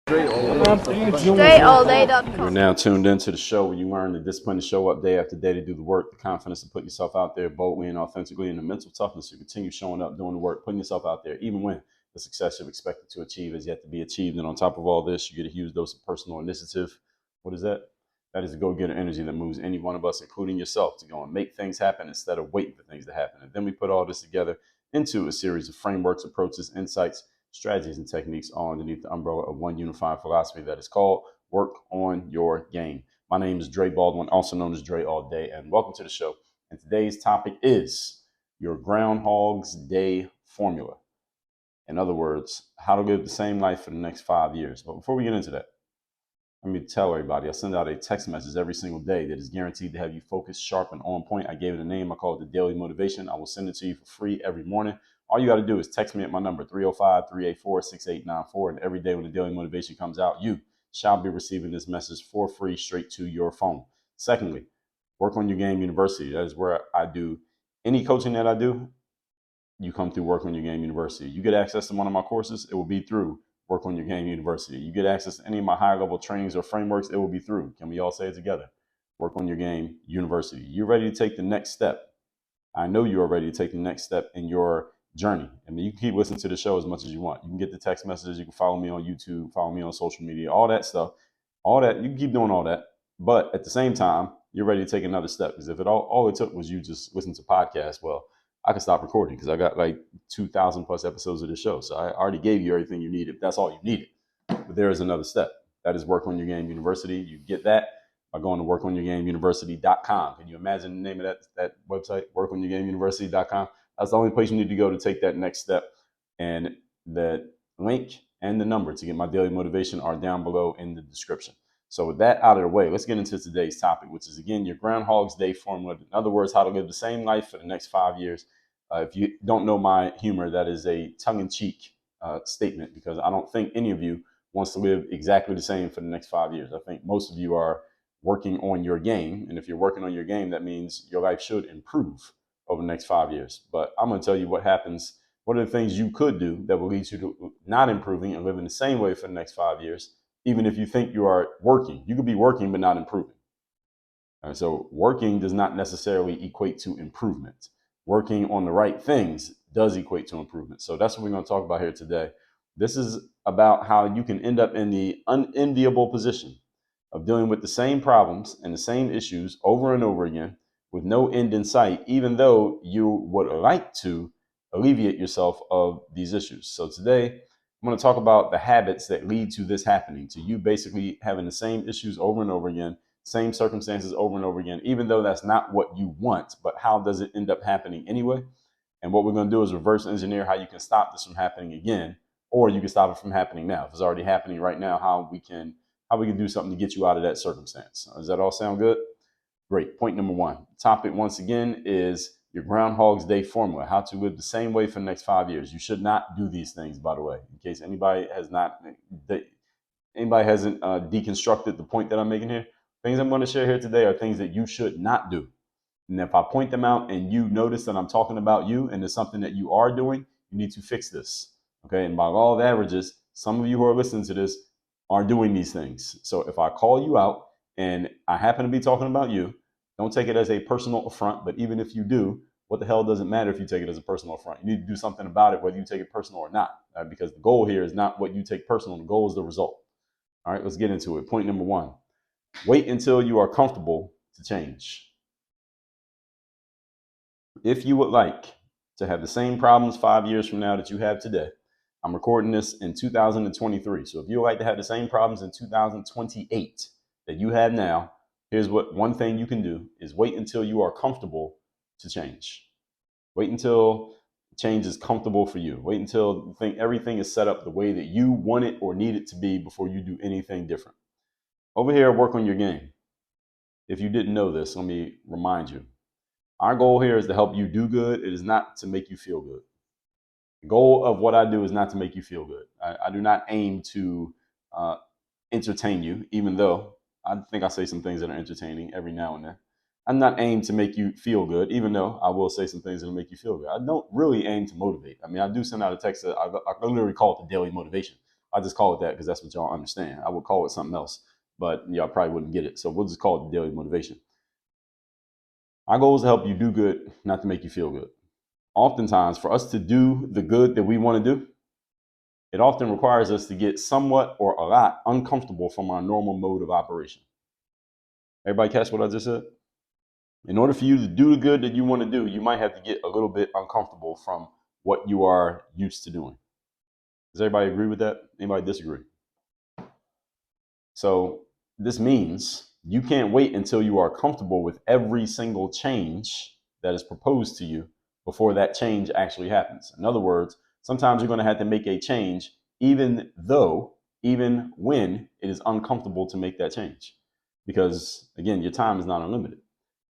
StrayAllDay.com. You're now tuned into the show where you learn the discipline to show up day after day to do the work, the confidence to put yourself out there boldly and authentically, and the mental toughness to continue showing up, doing the work, putting yourself out there, even when the success you're expected to achieve is yet to be achieved. And on top of all this, you get a huge dose of personal initiative. What is that? That is the go-getter energy that moves any one of us, including yourself, to go and make things happen instead of waiting for things to happen. And then we put all this together into a series of frameworks, approaches, insights, strategies, and techniques all underneath the umbrella of one unified philosophy that is called work on your game. My name is Dre Baldwin, also known as Dre All Day, and welcome to the show. And today's topic is your Groundhog's Day formula. In other words, how to live the same life for the next 5 years. But before we get into that, let me tell everybody, I send out a text message every single day that is guaranteed to have you focused, sharp, and on point. I gave it a name. I call it the Daily Motivation. I will send it to you for free every morning. All you got to do is text me at my number, 305-384-6894. And every day when the Daily Motivation comes out, you shall be receiving this message for free straight to your phone. Secondly, Work on Your Game University. That is where I do any coaching that I do. You come through Work on Your Game University. You get access to one of my courses, it will be through Work on Your Game University. You get access to any of my high-level trainings or frameworks, it will be through. Can we all say it together? Work on Your Game University. You're ready to take the next step. I know you are ready to take the next step in your journey. I mean, you can keep listening to the show as much as you want. You can get the text messages. You can follow me on YouTube, follow me on social media, all that stuff. All that, you can keep doing all that. But at the same time, you're ready to take another step. Because if all it took was you just listen to podcasts, well, I could stop recording because I got like 2,000 plus episodes of this show. So I already gave you everything you needed. That's all you needed. But there is another step. That is Work on Your Game University. You get that by going to workonyourgameuniversity.com. Can you imagine the name of that website, workonyourgameuniversity.com? That's the only place you need to go to take that next step. And the link and the number to get my daily motivation are down below in the description. So with that out of the way, let's get into today's topic, which is, again, your Groundhog's Day formula. In other words, how to live the same life for the next 5 years. If you don't know my humor, that is a tongue-in-cheek statement, because I don't think any of you wants to live exactly the same for the next 5 years. I think most of you are working on your game. And if you're working on your game, that means your life should improve over the next 5 years. But I'm going to tell you what happens. What are the things you could do that will lead you to not improving and living the same way for the next 5 years? Even if you think you are working, you could be working but not improving. All right, so working does not necessarily equate to improvement. Working on the right things does equate to improvement. So that's what we're going to talk about here today. This is about how you can end up in the unenviable position of dealing with the same problems and the same issues over and over again with no end in sight, even though you would like to alleviate yourself of these issues. So today, I'm going to talk about the habits that lead to this happening, to you basically having the same issues over and over again, same circumstances over and over again, even though that's not what you want, but how does it end up happening anyway? And what we're going to do is reverse engineer how you can stop this from happening again, or you can stop it from happening now. If it's already happening right now, how we can do something to get you out of that circumstance. Does that all sound good? Great. Point number one. Topic, once again, is your Groundhog's Day formula, how to live the same way for the next 5 years. You should not do these things, by the way, in case anybody hasn't deconstructed the point that I'm making here. Things I'm going to share here today are things that you should not do. And if I point them out and you notice that I'm talking about you and it's something that you are doing, you need to fix this. Okay. And by law of averages, some of you who are listening to this are doing these things. So if I call you out and I happen to be talking about you, don't take it as a personal affront. But even if you do, what the hell does it matter if you take it as a personal affront? You need to do something about it, whether you take it personal or not, because the goal here is not what you take personal. The goal is the result. All right, let's get into it. Point number one, wait until you are comfortable to change. If you would like to have the same problems 5 years from now that you have today, I'm recording this in 2023. So if you would like to have the same problems in 2028 that you have now, here's what one thing you can do is wait until you are comfortable to change. Wait until change is comfortable for you. Wait until you think everything is set up the way that you want it or need it to be before you do anything different. Over here, Work on Your Game. If you didn't know this, let me remind you. Our goal here is to help you do good. It is not to make you feel good. The goal of what I do is not to make you feel good. I do not aim to entertain you, even though I think I say some things that are entertaining every now and then. I'm not aimed to make you feel good, even though I will say some things that will make you feel good. I don't really aim to motivate. I mean, I do send out a text that I literally call it the daily motivation. I just call it that because that's what y'all understand. I would call it something else, but y'all probably wouldn't get it. So we'll just call it daily motivation. Our goal is to help you do good, not to make you feel good. Oftentimes, for us to do the good that we want to do, it often requires us to get somewhat or a lot uncomfortable from our normal mode of operation. Everybody catch what I just said? In order for you to do the good that you want to do, you might have to get a little bit uncomfortable from what you are used to doing. Does everybody agree with that? Anybody disagree? So this means you can't wait until you are comfortable with every single change that is proposed to you before that change actually happens. In other words, sometimes you're going to have to make a change even when it is uncomfortable to make that change. Because again, your time is not unlimited.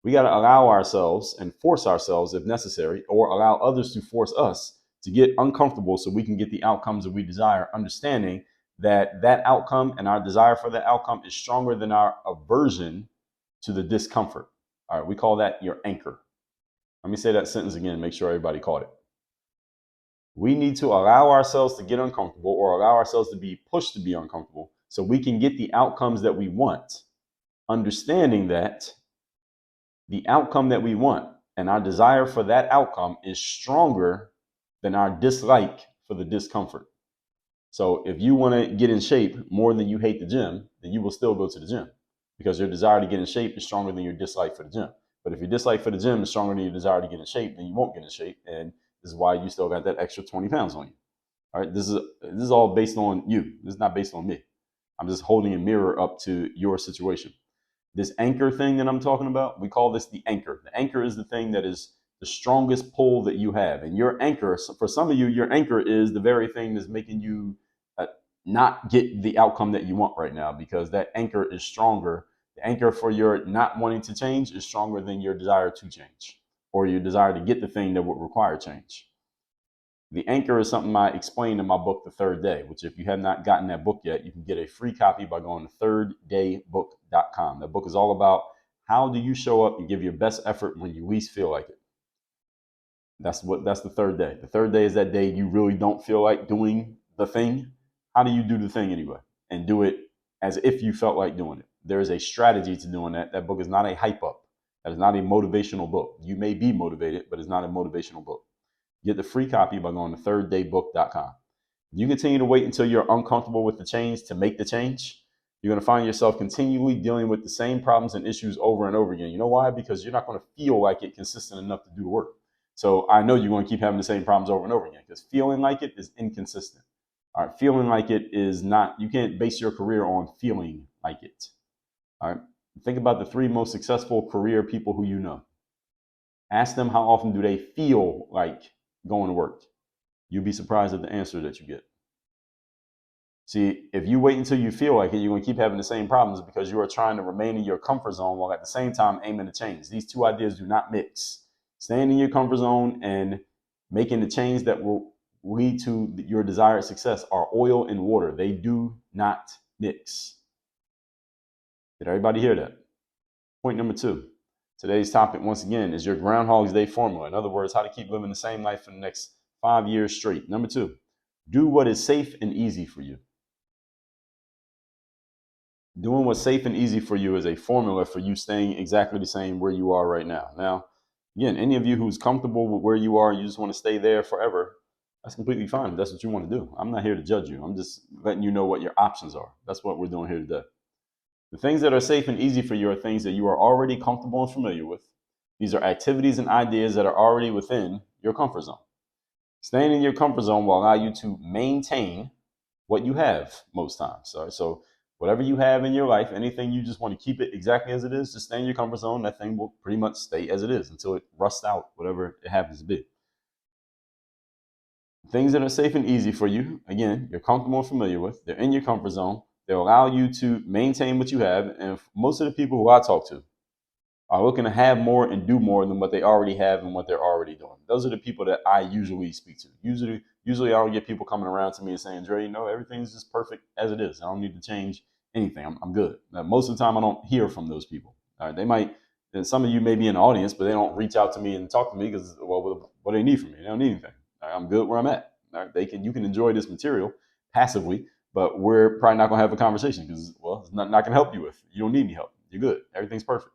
We got to allow ourselves and force ourselves if necessary, or allow others to force us to get uncomfortable so we can get the outcomes that we desire, understanding that that outcome and our desire for that outcome is stronger than our aversion to the discomfort. All right, we call that your anchor. Let me say that sentence again, make sure everybody caught it. We need to allow ourselves to get uncomfortable, or allow ourselves to be pushed to be uncomfortable so we can get the outcomes that we want, understanding that the outcome that we want and our desire for that outcome is stronger than our dislike for the discomfort. So if you want to get in shape more than you hate the gym, then you will still go to the gym because your desire to get in shape is stronger than your dislike for the gym. But if your dislike for the gym is stronger than your desire to get in shape, then you won't get in shape. And this is why you still got that extra 20 pounds on you. All right. This is all based on you. This is not based on me. I'm just holding a mirror up to your situation. This anchor thing that I'm talking about, we call this the anchor. The anchor is the thing that is the strongest pull that you have. And your anchor, for some of you, your anchor is the very thing that's making you not get the outcome that you want right now, because that anchor is stronger. The anchor for your not wanting to change is stronger than your desire to change, or your desire to get the thing that would require change. The anchor is something I explained in my book, The Third Day, which if you have not gotten that book yet, you can get a free copy by going to thirddaybook.com. That book is all about how do you show up and give your best effort when you least feel like it. That's the third day. The third day is that day you really don't feel like doing the thing. How do you do the thing anyway? And do it as if you felt like doing it. There is a strategy to doing that. That book is not a hype up. That is not a motivational book. You may be motivated, but it's not a motivational book. Get the free copy by going to thirddaybook.com. If you continue to wait until you're uncomfortable with the change to make the change, you're going to find yourself continually dealing with the same problems and issues over and over again. You know why? Because you're not going to feel like it consistent enough to do the work. So I know you're going to keep having the same problems over and over again, because feeling like it is inconsistent. All right, feeling like it is not, you can't base your career on feeling like it. All right, think about the 3 most successful career people who you know. Ask them how often do they feel like going to work. You'll be surprised at the answer that you get. See, if you wait until you feel like it, you're going to keep having the same problems because you are trying to remain in your comfort zone while at the same time aiming to change. These two ideas do not mix. Staying in your comfort zone and making the change that will lead to your desired success are oil and water. They do not mix. Did everybody hear that? Point number 2. Today's topic, once again, is your Groundhog's Day formula. In other words, how to keep living the same life for the next 5 years straight. Number 2, do what is safe and easy for you. Doing what's safe and easy for you is a formula for you staying exactly the same where you are right now. Now, again, any of you who's comfortable with where you are, you just want to stay there forever, that's completely fine if that's what you want to do. I'm not here to judge you. I'm just letting you know what your options are. That's what we're doing here today. The things that are safe and easy for you are things that you are already comfortable and familiar with. These are activities and ideas that are already within your comfort zone. Staying in your comfort zone will allow you to maintain what you have most times. All right? So whatever you have in your life, anything you just want to keep it exactly as it is, just stay in your comfort zone. That thing will pretty much stay as it is until it rusts out, whatever it happens to be. Things that are safe and easy for you, again, you're comfortable and familiar with, they're in your comfort zone. They'll allow you to maintain what you have. And most of the people who I talk to are looking to have more and do more than what they already have and what they're already doing. Those are the people that I usually speak to. Usually I don't get people coming around to me and saying, Dre, everything's just perfect as it is. I don't need to change anything. I'm good. Now, most of the time I don't hear from those people. All right, they might, and some of you may be in the audience, but they don't reach out to me and talk to me because, well, what do they need from me? They don't need anything. All right, I'm good where I'm at. All right, you can enjoy this material passively, but we're probably not going to have a conversation because, well, it's not going to help you with. You don't need any help. You're good. Everything's perfect.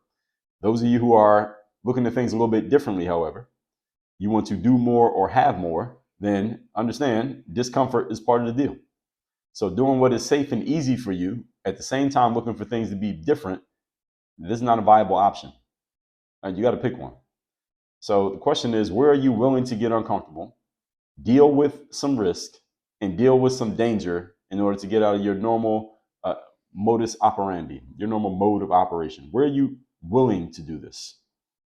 Those of you who are looking at things a little bit differently, however, you want to do more or have more, then understand discomfort is part of the deal. So doing what is safe and easy for you, at the same time looking for things to be different, this is not a viable option. You got to pick one. So the question is, where are you willing to get uncomfortable, deal with some risk, and deal with some danger in order to get out of your normal modus operandi, your normal mode of operation? Where are you willing to do this?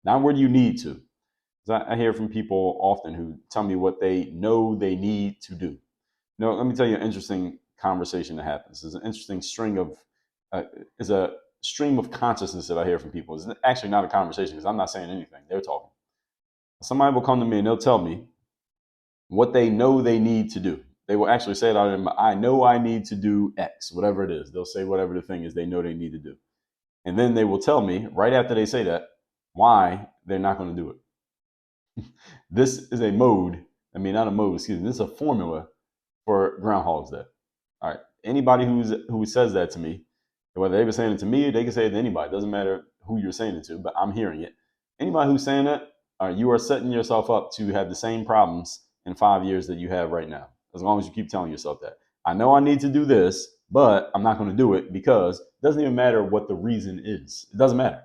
Not where do you need to. I hear from people often who tell me what they know they need to do. No, let me tell you an interesting conversation that happens. There's an interesting string of, is a stream of consciousness that I hear from people. It's actually not a conversation because I'm not saying anything. They're talking. Somebody will come to me and they'll tell me what they know they need to do. They will actually say it out of them. I know I need to do X, whatever it is. They'll say whatever the thing is they know they need to do. And then they will tell me right after they say that why they're not going to do it. This is a mode. Not a mode, excuse me. This is a formula for Groundhog's Day. All right. Anybody who says that to me, whether they were saying it to me or they can say it to anybody, it doesn't matter who you're saying it to, but I'm hearing it. Anybody who's saying that, you are setting yourself up to have the same problems in 5 years that you have right now, as long as you keep telling yourself that. I know I need to do this, but I'm not going to do it because it doesn't even matter what the reason is. It doesn't matter.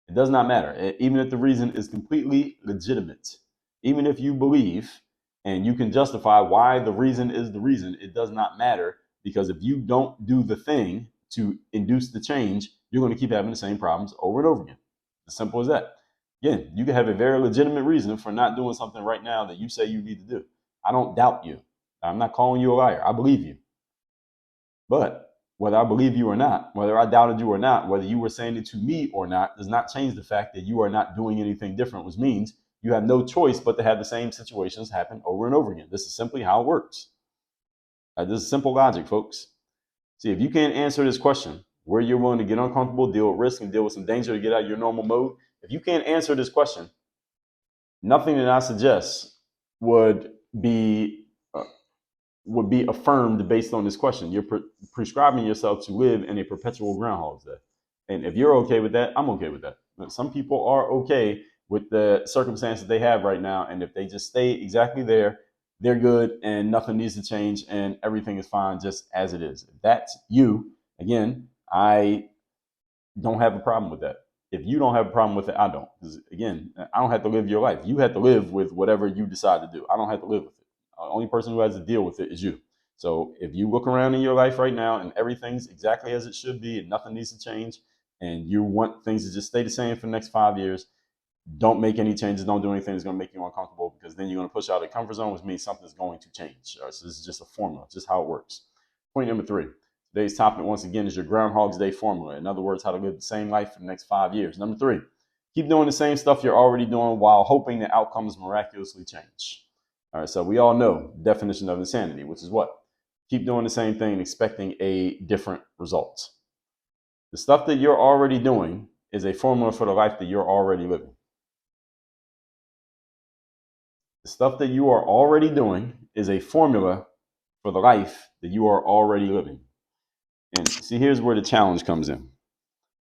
It does not matter. Even if the reason is completely legitimate, even if you believe and you can justify why the reason is the reason, it does not matter, because if you don't do the thing to induce the change, you're going to keep having the same problems over and over again. As simple as that. Again, you can have a very legitimate reason for not doing something right now that you say you need to do. I don't doubt you. I'm not calling you a liar. I believe you. But whether I believe you or not, whether I doubted you or not, whether you were saying it to me or not, does not change the fact that you are not doing anything different, which means you have no choice but to have the same situations happen over and over again. This is simply how it works. This is simple logic, folks. See, if you can't answer this question, where you're willing to get uncomfortable, deal with risk, and deal with some danger to get out of your normal mode, if you can't answer this question, nothing that I suggest would be affirmed based on this question. You're prescribing yourself to live in a perpetual Groundhog's Day. And if you're okay with that, I'm okay with that. But some people are okay with the circumstances they have right now. And if they just stay exactly there, they're good and nothing needs to change and everything is fine just as it is. If that's you, again, I don't have a problem with that. If you don't have a problem with it, I don't. Because again, I don't have to live your life. You have to live with whatever you decide to do. I don't have to live with it. The only person who has to deal with it is you. So if you look around in your life right now and everything's exactly as it should be and nothing needs to change and you want things to just stay the same for the next 5 years, don't make any changes. Don't do anything that's going to make you uncomfortable, because then you're going to push out of the comfort zone, which means something's going to change. All right, so this is just a formula, just how it works. Point number 3. Today's topic, once again, is your Groundhog's Day formula. In other words, how to live the same life for the next 5 years. Number 3, keep doing the same stuff you're already doing while hoping the outcomes miraculously change. All right, so we all know the definition of insanity, which is what? Keep doing the same thing and expecting a different result. The stuff that you're already doing is a formula for the life that you're already living. The stuff that you are already doing is a formula for the life that you are already living. And see, here's where the challenge comes in.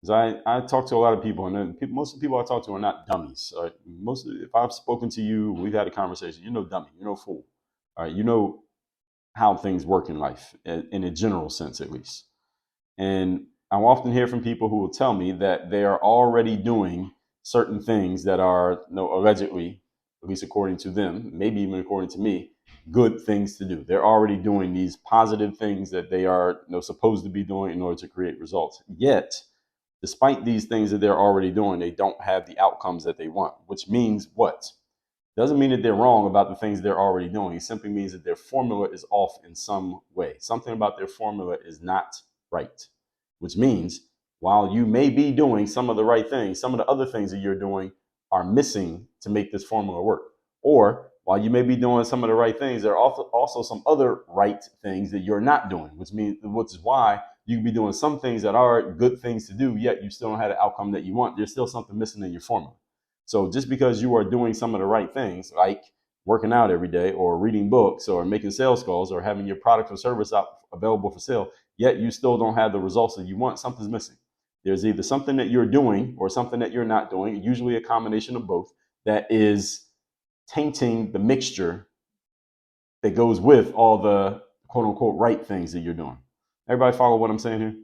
Because I talk to a lot of people, and most of the people I talk to are not dummies. All right? If I've spoken to you, we've had a conversation, you're no dummy, you're no fool. All right, you know how things work in life, in a general sense at least. And I often hear from people who will tell me that they are already doing certain things that are, allegedly, at least according to them, maybe even according to me, good things to do. They're already doing these positive things that they are supposed to be doing in order to create results. Yet, despite these things that they're already doing, they don't have the outcomes that they want, which means what? Doesn't mean that they're wrong about the things they're already doing. It simply means that their formula is off in some way. Something about their formula is not right, which means while you may be doing some of the right things, some of the other things that you're doing are missing to make this formula work. Or while you may be doing some of the right things, there are also some other right things that you're not doing, which is why you can be doing some things that are good things to do, yet you still don't have the outcome that you want. There's still something missing in your formula. So just because you are doing some of the right things, like working out every day or reading books or making sales calls or having your product or service available for sale, yet you still don't have the results that you want, something's missing. There's either something that you're doing or something that you're not doing, usually a combination of both, that is tainting the mixture that goes with all the quote unquote right things that you're doing. Everybody follow what I'm saying here?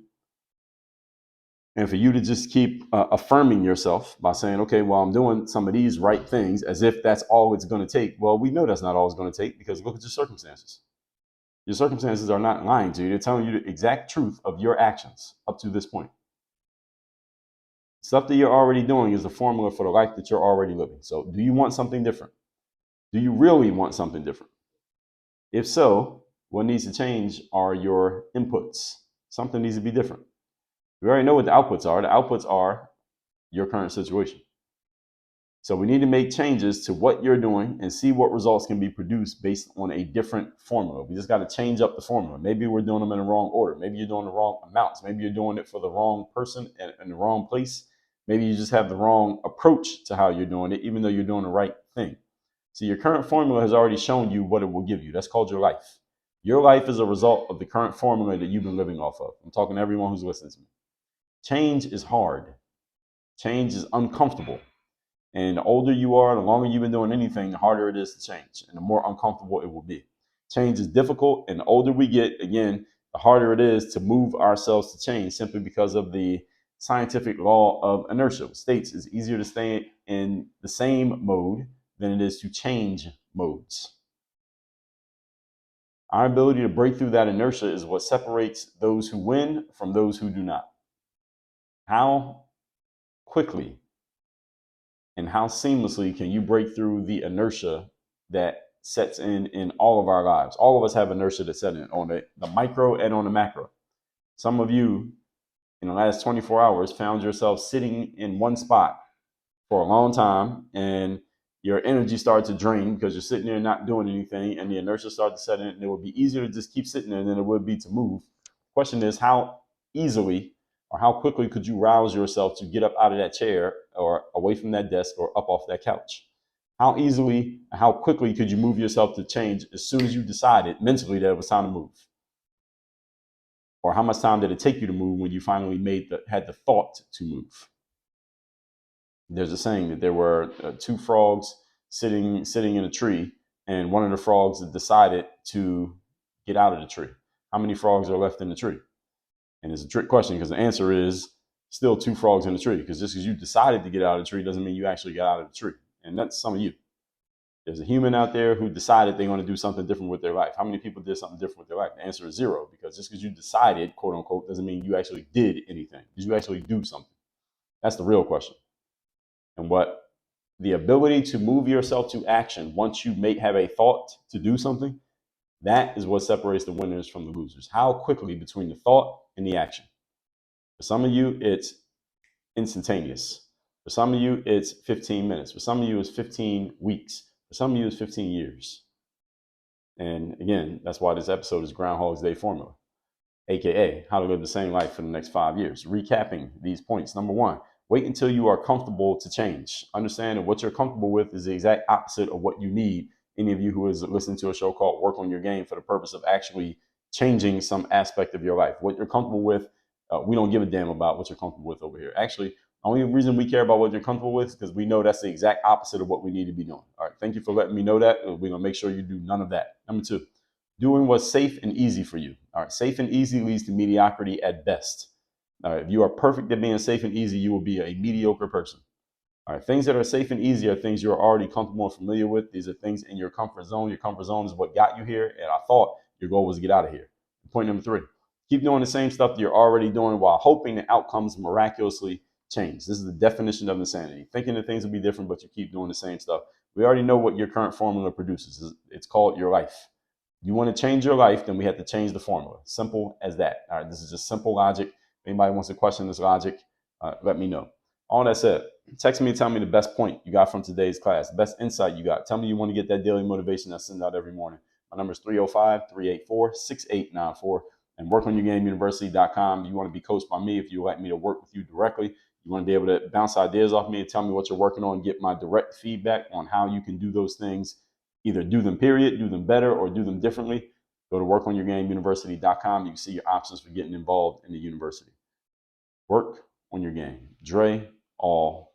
And for you to just keep affirming yourself by saying, okay, well, I'm doing some of these right things as if that's all it's going to take. Well, we know that's not all it's going to take because look at your circumstances. Your circumstances are not lying to you. They're telling you the exact truth of your actions up to this point. Stuff that you're already doing is the formula for the life that you're already living. So do you want something different? Do you really want something different? If so, what needs to change are your inputs. Something needs to be different. We already know what the outputs are. The outputs are your current situation. So we need to make changes to what you're doing and see what results can be produced based on a different formula. We just got to change up the formula. Maybe we're doing them in the wrong order. Maybe you're doing the wrong amounts. Maybe you're doing it for the wrong person and in the wrong place. Maybe you just have the wrong approach to how you're doing it, even though you're doing the right thing. So your current formula has already shown you what it will give you. That's called your life. Your life is a result of the current formula that you've been living off of. I'm talking to everyone who's listening to me. Change is hard. Change is uncomfortable. And the older you are, the longer you've been doing anything, the harder it is to change and the more uncomfortable it will be. Change is difficult. And the older we get, again, the harder it is to move ourselves to change simply because of the scientific law of inertia. It states it's easier to stay in the same mode than it is to change modes. Our ability to break through that inertia is what separates those who win from those who do not. How quickly and how seamlessly can you break through the inertia that sets in all of our lives? All of us have inertia that sets in on the micro and on the macro. Some of you in the last 24 hours found yourself sitting in one spot for a long time and your energy started to drain because you're sitting there not doing anything and the inertia started to set in, and it would be easier to just keep sitting there than it would be to move. The question is, how easily or how quickly could you rouse yourself to get up out of that chair or away from that desk or up off that couch? How easily, how quickly could you move yourself to change as soon as you decided mentally that it was time to move? Or how much time did it take you to move when you finally had the thought to move? There's a saying that there were two frogs sitting in a tree, and one of the frogs decided to get out of the tree. How many frogs are left in the tree? And it's a trick question because the answer is still two frogs in the tree, because just because you decided to get out of the tree doesn't mean you actually got out of the tree. And that's some of you. There's a human out there who decided they want to do something different with their life. How many people did something different with their life? The answer is zero, because just because you decided, quote unquote, doesn't mean you actually did anything. Did you actually do something? That's the real question. And what the ability to move yourself to action once you have a thought to do something, that is what separates the winners from the losers. How quickly between the thought and the action. For some of you, it's instantaneous. For some of you, it's 15 minutes. For some of you, it's 15 weeks. For some of you, it's 15 years. And again, that's why this episode is Groundhog's Day Formula, aka how to live the same life for the next 5 years. Recapping these points. Number one, wait until you are comfortable to change. Understand that what you're comfortable with is the exact opposite of what you need. Any of you who is listening to a show called Work on Your Game for the purpose of actually changing some aspect of your life. What you're comfortable with, we don't give a damn about what you're comfortable with over here. Actually, the only reason we care about what you're comfortable with is because we know that's the exact opposite of what we need to be doing. All right, thank you for letting me know that. We're going to make sure you do none of that. Number two, doing what's safe and easy for you. All right, safe and easy leads to mediocrity at best. All right, if you are perfect at being safe and easy, you will be a mediocre person. All right, things that are safe and easy are things you're already comfortable and familiar with. These are things in your comfort zone. Your comfort zone is what got you here, and I thought your goal was to get out of here. Point number three, keep doing the same stuff that you're already doing while hoping the outcomes miraculously change. This is the definition of insanity. Thinking that things will be different, but you keep doing the same stuff. We already know what your current formula produces. It's called your life. You want to change your life, then we have to change the formula. Simple as that. All right, this is just simple logic. If anybody wants to question this logic, let me know. All that said, text me and tell me the best point you got from today's class, the best insight you got. Tell me you want to get that daily motivation I send out every morning. My number is 305-384-6894 and workonyourgameuniversity.com. You want to be coached by me if you would like me to work with you directly. You want to be able to bounce ideas off me and tell me what you're working on, get my direct feedback on how you can do those things either do them period, do them better, or do them differently, go to workonyourgameuniversity.com. You can see your options for getting involved in the university. Work on your game. Dre, all